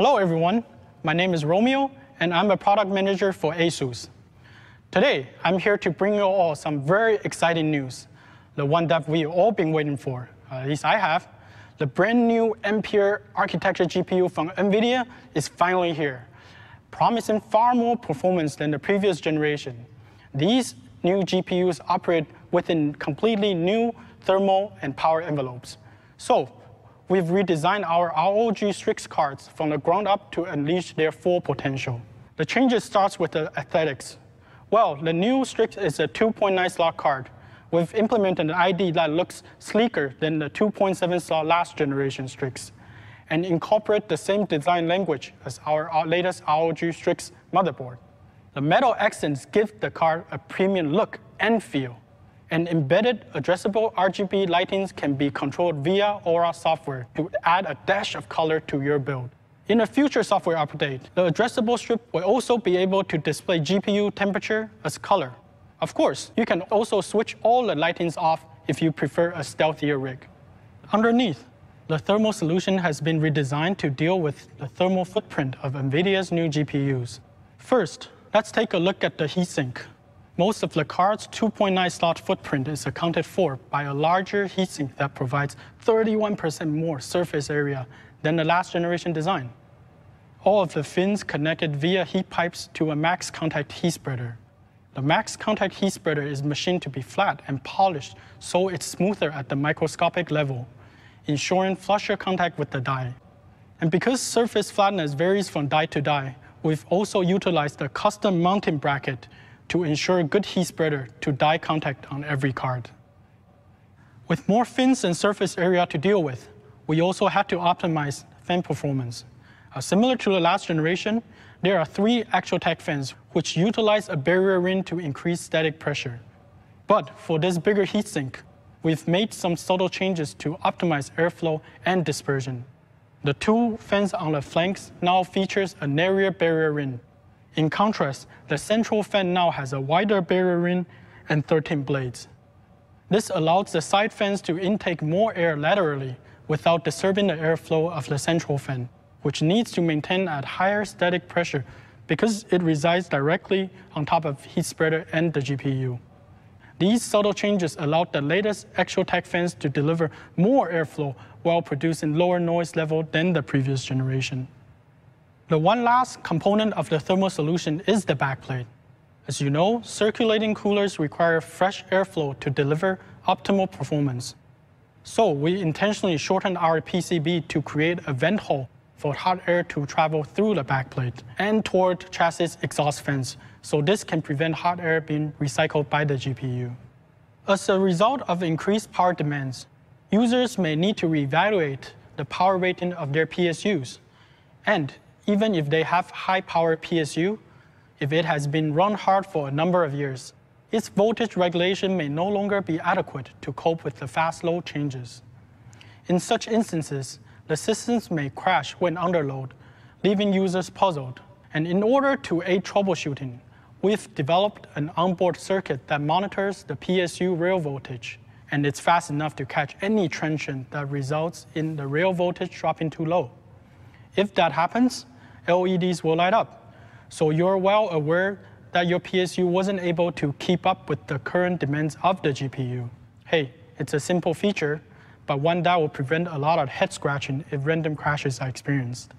Hello everyone, my name is Romeo and I'm a product manager for ASUS. Today, I'm here to bring you all some very exciting news. The one that we've all been waiting for, at least I have. The brand new Ampere architecture GPU from NVIDIA is finally here, promising far more performance than the previous generation. These new GPUs operate within completely new thermal and power envelopes. So, we've redesigned our ROG Strix cards from the ground up to unleash their full potential. The changes starts with the aesthetics. Well, the new Strix is a 2.9 slot card. We've implemented an ID that looks sleeker than the 2.7 slot last generation Strix, and incorporate the same design language as our latest ROG Strix motherboard. The metal accents give the card a premium look and feel. And embedded addressable RGB lightings can be controlled via Aura software to add a dash of color to your build. In a future software update, the addressable strip will also be able to display GPU temperature as color. Of course, you can also switch all the lightings off if you prefer a stealthier rig. Underneath, the thermal solution has been redesigned to deal with the thermal footprint of NVIDIA's new GPUs. First, let's take a look at the heatsink. Most of the card's 2.9 slot footprint is accounted for by a larger heatsink that provides 31% more surface area than the last generation design. All of the fins connected via heat pipes to a max contact heat spreader. The max contact heat spreader is machined to be flat and polished so it's smoother at the microscopic level, ensuring flusher contact with the die. And because surface flatness varies from die to die, we've also utilized a custom mounting bracket to ensure good heat spreader to die contact on every card. With more fins and surface area to deal with, we also had to optimize fan performance. Similar to the last generation, there are 3 ActualTech fans which utilize a barrier ring to increase static pressure. But for this bigger heatsink, we've made some subtle changes to optimize airflow and dispersion. The 2 fans on the flanks now features a narrower barrier ring. In contrast, the central fan now has a wider barrier ring and 13 blades. This allows the side fans to intake more air laterally without disturbing the airflow of the central fan, which needs to maintain at higher static pressure because it resides directly on top of heat spreader and the GPU. These subtle changes allowed the latest ActualTech fans to deliver more airflow while producing lower noise level than the previous generation. The one last component of the thermal solution is the backplate. As you know, circulating coolers require fresh airflow to deliver optimal performance. So we intentionally shortened our PCB to create a vent hole for hot air to travel through the backplate and toward chassis exhaust fans, so this can prevent hot air being recycled by the GPU. As a result of increased power demands, users may need to reevaluate the power rating of their PSUs. And even if they have high-power PSU, if it has been run hard for a number of years, its voltage regulation may no longer be adequate to cope with the fast load changes. In such instances, the systems may crash when under load, leaving users puzzled. And in order to aid troubleshooting, we've developed an onboard circuit that monitors the PSU rail voltage, and it's fast enough to catch any transient that results in the rail voltage dropping too low. If that happens, LEDs will light up, so you're well aware that your PSU wasn't able to keep up with the current demands of the GPU. Hey, it's a simple feature, but one that will prevent a lot of head scratching if random crashes are experienced.